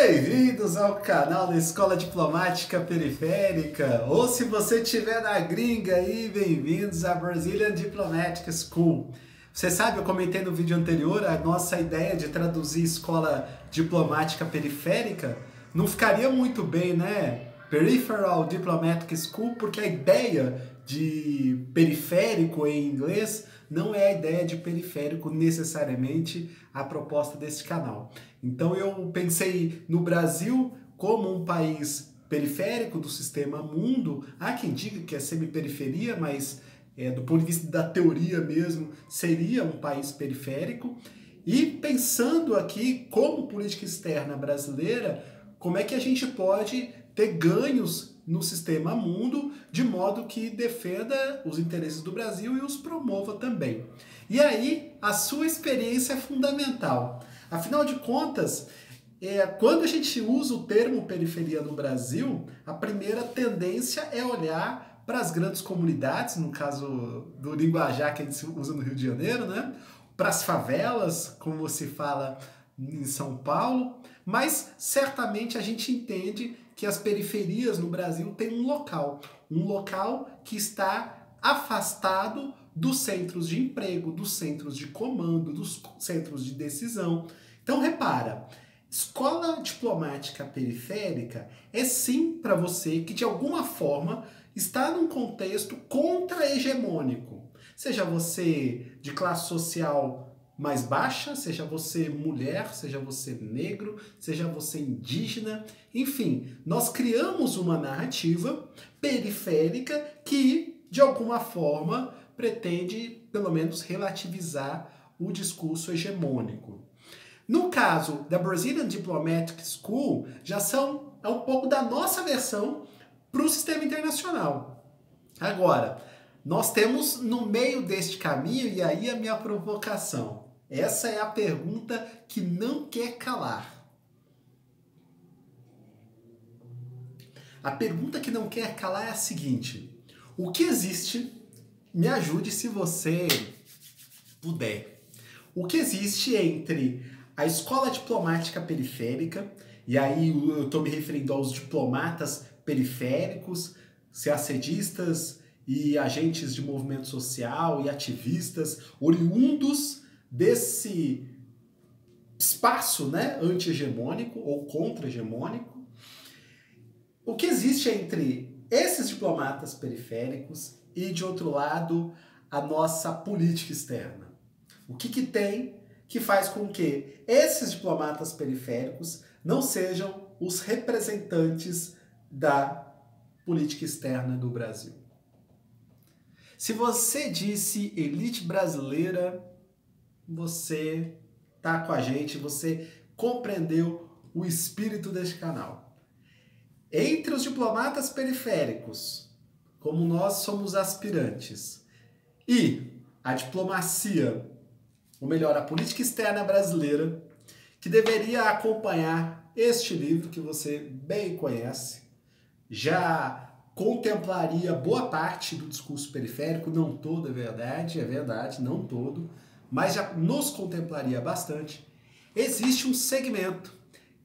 Bem-vindos ao canal da Escola Diplomática Periférica, ou se você estiver na gringa aí, bem-vindos à Brazilian Diplomatic School. Você sabe, eu comentei no vídeo anterior, a nossa ideia de traduzir Escola Diplomática Periférica não ficaria muito bem, né? Peripheral Diplomatic School, porque a ideia de periférico em inglês não é a ideia de periférico necessariamente a proposta desse canal. Então eu pensei no Brasil como um país periférico do sistema mundo. Há quem diga que é semi-periferia, mas do ponto de vista da teoria mesmo, seria um país periférico. E pensando aqui como política externa brasileira, como é que a gente pode ter ganhos no sistema mundo, de modo que defenda os interesses do Brasil e os promova também. E aí, a sua experiência é fundamental. Afinal de contas, quando a gente usa o termo periferia no Brasil, a primeira tendência é olhar para as grandes comunidades, no caso do linguajar que a gente usa no Rio de Janeiro, né? Para as favelas, como se fala em São Paulo, mas certamente a gente entende que as periferias no Brasil têm um local que está afastado dos centros de emprego, dos centros de comando, dos centros de decisão. Então repara, escola diplomática periférica é sim para você que de alguma forma está num contexto contra-hegemônico. Seja você de classe social mais baixa, seja você mulher, seja você negro, seja você indígena, enfim, nós criamos uma narrativa periférica que, de alguma forma, pretende, pelo menos, relativizar o discurso hegemônico. No caso da Brazilian Diplomatic School, é um pouco da nossa versão para o sistema internacional. Agora, nós temos no meio deste caminho, e aí a minha provocação. Essa é a pergunta que não quer calar. A pergunta que não quer calar é a seguinte: o que existe, me ajude se você puder, o que existe entre a escola diplomática periférica, e aí eu estou me referindo aos diplomatas periféricos, CACDistas e agentes de movimento social e ativistas oriundos desse espaço, né, anti-hegemônico ou contra-hegemônico. O que existe entre esses diplomatas periféricos e, de outro lado, a nossa política externa? O que tem que faz com que esses diplomatas periféricos não sejam os representantes da política externa do Brasil? Se você disse elite brasileira, você tá com a gente, você compreendeu o espírito deste canal. Entre os diplomatas periféricos, como nós somos aspirantes, e a diplomacia, ou melhor, a política externa brasileira, que deveria acompanhar este livro que você bem conhece, já contemplaria boa parte do discurso periférico, não todo, é verdade, não todo, mas já nos contemplaria bastante. Existe um segmento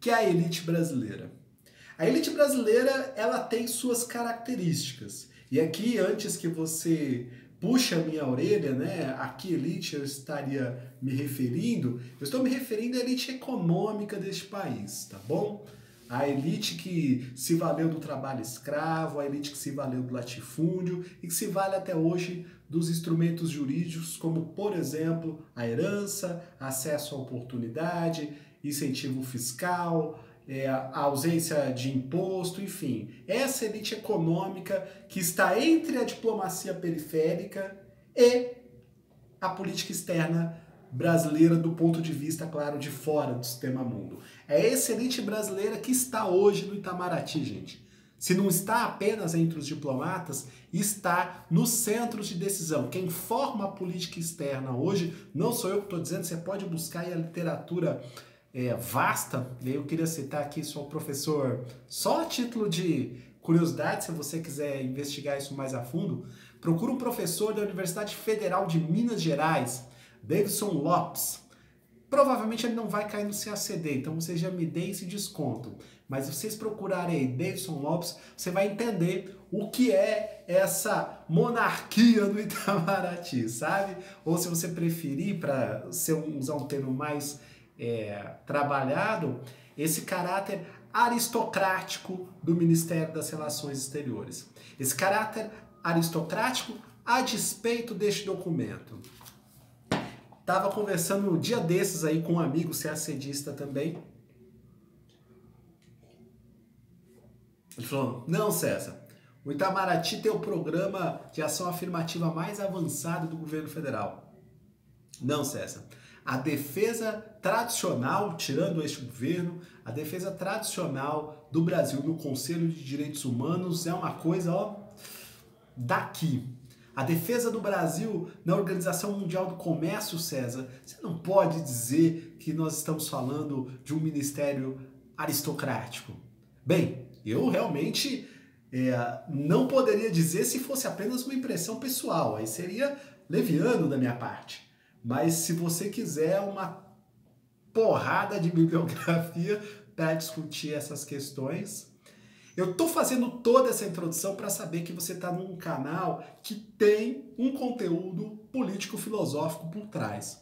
que é a elite brasileira. A elite brasileira, ela tem suas características. E aqui, antes que você puxe a minha orelha, né, a que elite eu estaria me referindo, eu estou me referindo à elite econômica deste país, tá bom? A elite que se valeu do trabalho escravo, a elite que se valeu do latifúndio e que se vale até hoje dos instrumentos jurídicos como, por exemplo, a herança, acesso à oportunidade, incentivo fiscal, a ausência de imposto, enfim. Essa elite econômica que está entre a diplomacia periférica e a política externa brasileira do ponto de vista, claro, de fora do sistema mundo. É essa elite brasileira que está hoje no Itamaraty, gente. Se não está apenas entre os diplomatas, está nos centros de decisão. Quem forma a política externa hoje, não sou eu que estou dizendo, você pode buscar aí a literatura vasta. Eu queria citar aqui só o professor, só a título de curiosidade, se você quiser investigar isso mais a fundo, procura um professor da Universidade Federal de Minas Gerais, Davidson Lopes. provavelmente ele não vai cair no CACD, então vocês já me deem esse desconto. Mas se vocês procurarem aí Davidson Lopes, você vai entender o que é essa monarquia no Itamaraty, sabe? Ou se você preferir, para usar um termo mais trabalhado, esse caráter aristocrático do Ministério das Relações Exteriores. Esse caráter aristocrático a despeito deste documento. Tava conversando um dia desses aí com um amigo CACDista também. Ele falou, não, César, o Itamaraty tem o programa de ação afirmativa mais avançado do governo federal. Não, César. A defesa tradicional, tirando este governo, a defesa tradicional do Brasil no Conselho de Direitos Humanos é uma coisa, ó, daqui. A defesa do Brasil na Organização Mundial do Comércio, César, você não pode dizer que nós estamos falando de um ministério aristocrático. Bem, eu realmente não poderia dizer se fosse apenas uma impressão pessoal, aí seria leviano da minha parte. Mas se você quiser uma porrada de bibliografia para discutir essas questões, eu estou fazendo toda essa introdução para saber que você está num canal que tem um conteúdo político-filosófico por trás.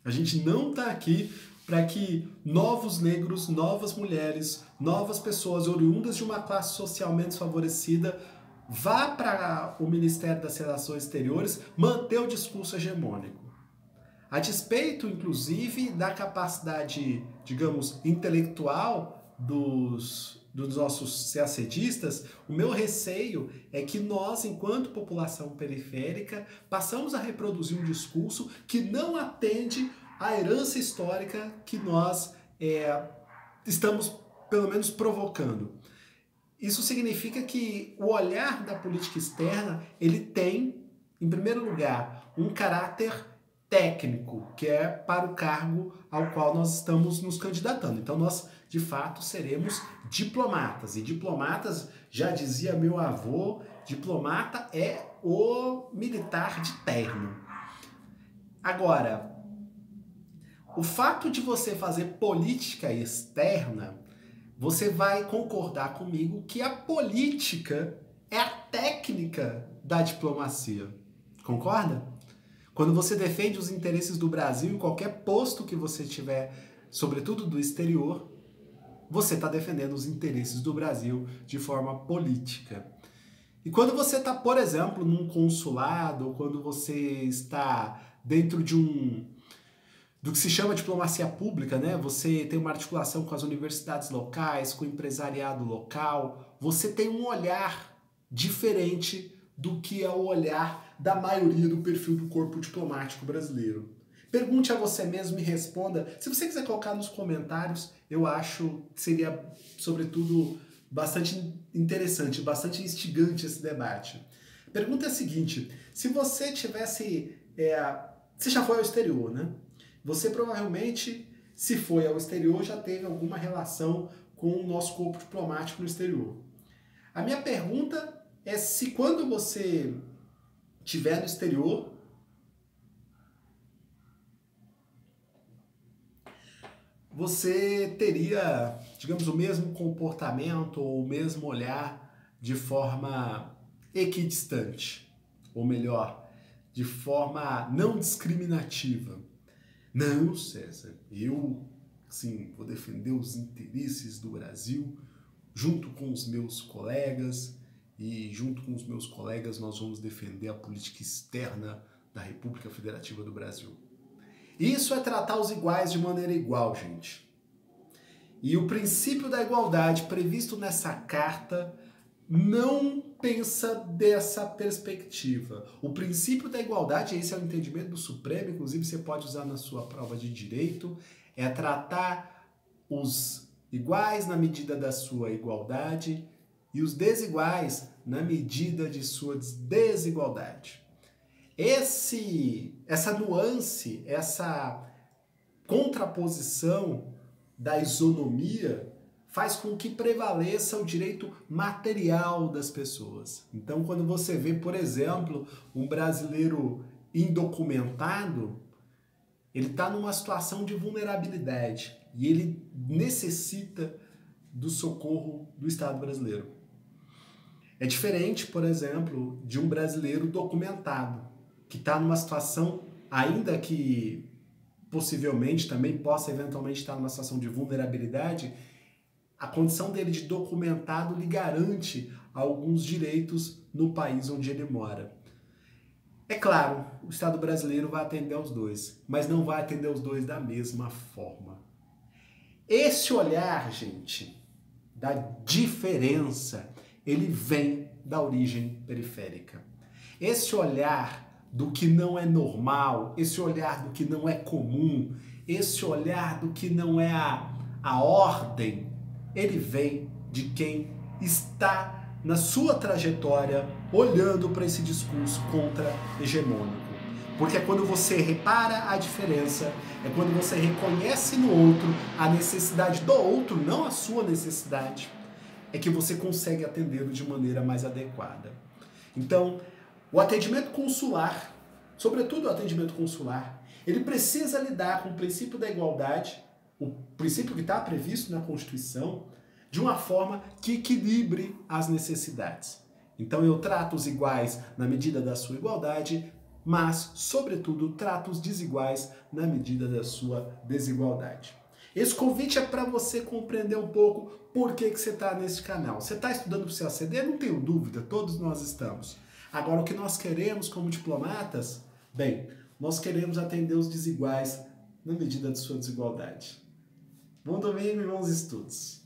A gente não está aqui para que novos negros, novas mulheres, novas pessoas oriundas de uma classe social menos favorecida vá para o Ministério das Relações Exteriores manter o discurso hegemônico. A despeito, inclusive, da capacidade, digamos, intelectual dos nossos CACDistas, o meu receio é que nós, enquanto população periférica, passamos a reproduzir um discurso que não atende à herança histórica que nós estamos, pelo menos, provocando. Isso significa que o olhar da política externa, ele tem, em primeiro lugar, um caráter técnico, que é para o cargo ao qual nós estamos nos candidatando. Então nós, de fato, seremos diplomatas. E diplomatas, já dizia meu avô, diplomata é o militar de terno. Agora, o fato de você fazer política externa, você vai concordar comigo que a política é a técnica da diplomacia. Concorda? Quando você defende os interesses do Brasil em qualquer posto que você tiver, sobretudo do exterior, você está defendendo os interesses do Brasil de forma política. E quando você está, por exemplo, num consulado, ou quando você está dentro do que se chama diplomacia pública, né? Você tem uma articulação com as universidades locais, com o empresariado local, você tem um olhar diferente do que é o olhar da maioria do perfil do corpo diplomático brasileiro. Pergunte a você mesmo e responda. Se você quiser colocar nos comentários, eu acho que seria, sobretudo, bastante interessante, bastante instigante esse debate. A pergunta é a seguinte, se você tivesse... você já foi ao exterior, né? Você provavelmente, se foi ao exterior, já teve alguma relação com o nosso corpo diplomático no exterior. A minha pergunta é se quando você estiver no exterior, você teria, digamos, o mesmo comportamento ou o mesmo olhar de forma equidistante, ou melhor, de forma não discriminativa. Não, César, eu, sim, vou defender os interesses do Brasil junto com os meus colegas, e junto com os meus colegas nós vamos defender a política externa da República Federativa do Brasil. Isso é tratar os iguais de maneira igual, gente. E o princípio da igualdade previsto nessa carta não pensa dessa perspectiva. O princípio da igualdade, esse é o entendimento do Supremo, inclusive você pode usar na sua prova de direito, é tratar os iguais na medida da sua igualdade e os desiguais na medida de sua desigualdade. Essa nuance, essa contraposição da isonomia faz com que prevaleça o direito material das pessoas. Então, quando você vê, por exemplo, um brasileiro indocumentado, ele está numa situação de vulnerabilidade e ele necessita do socorro do Estado brasileiro. É diferente, por exemplo, de um brasileiro documentado, que está numa situação, ainda que possivelmente também possa eventualmente estar numa situação de vulnerabilidade, a condição dele de documentado lhe garante alguns direitos no país onde ele mora. É claro, o Estado brasileiro vai atender aos dois, mas não vai atender os dois da mesma forma. Esse olhar, gente, da diferença, ele vem da origem periférica. Esse olhar do que não é normal, esse olhar do que não é comum, esse olhar do que não é a ordem, ele vem de quem está na sua trajetória olhando para esse discurso contra-hegemônico. Porque é quando você repara a diferença, é quando você reconhece no outro a necessidade do outro, não a sua necessidade, é que você consegue atendê-lo de maneira mais adequada. Então, o atendimento consular, sobretudo o atendimento consular, ele precisa lidar com o princípio da igualdade, o princípio que está previsto na Constituição, de uma forma que equilibre as necessidades. Então eu trato os iguais na medida da sua igualdade, mas, sobretudo, trato os desiguais na medida da sua desigualdade. Esse convite é para você compreender um pouco por que você está nesse canal. Você está estudando para o CACD? Não tenho dúvida, todos nós estamos. Agora, o que nós queremos como diplomatas? Bem, nós queremos atender os desiguais na medida de sua desigualdade. Bom domingo e bons estudos!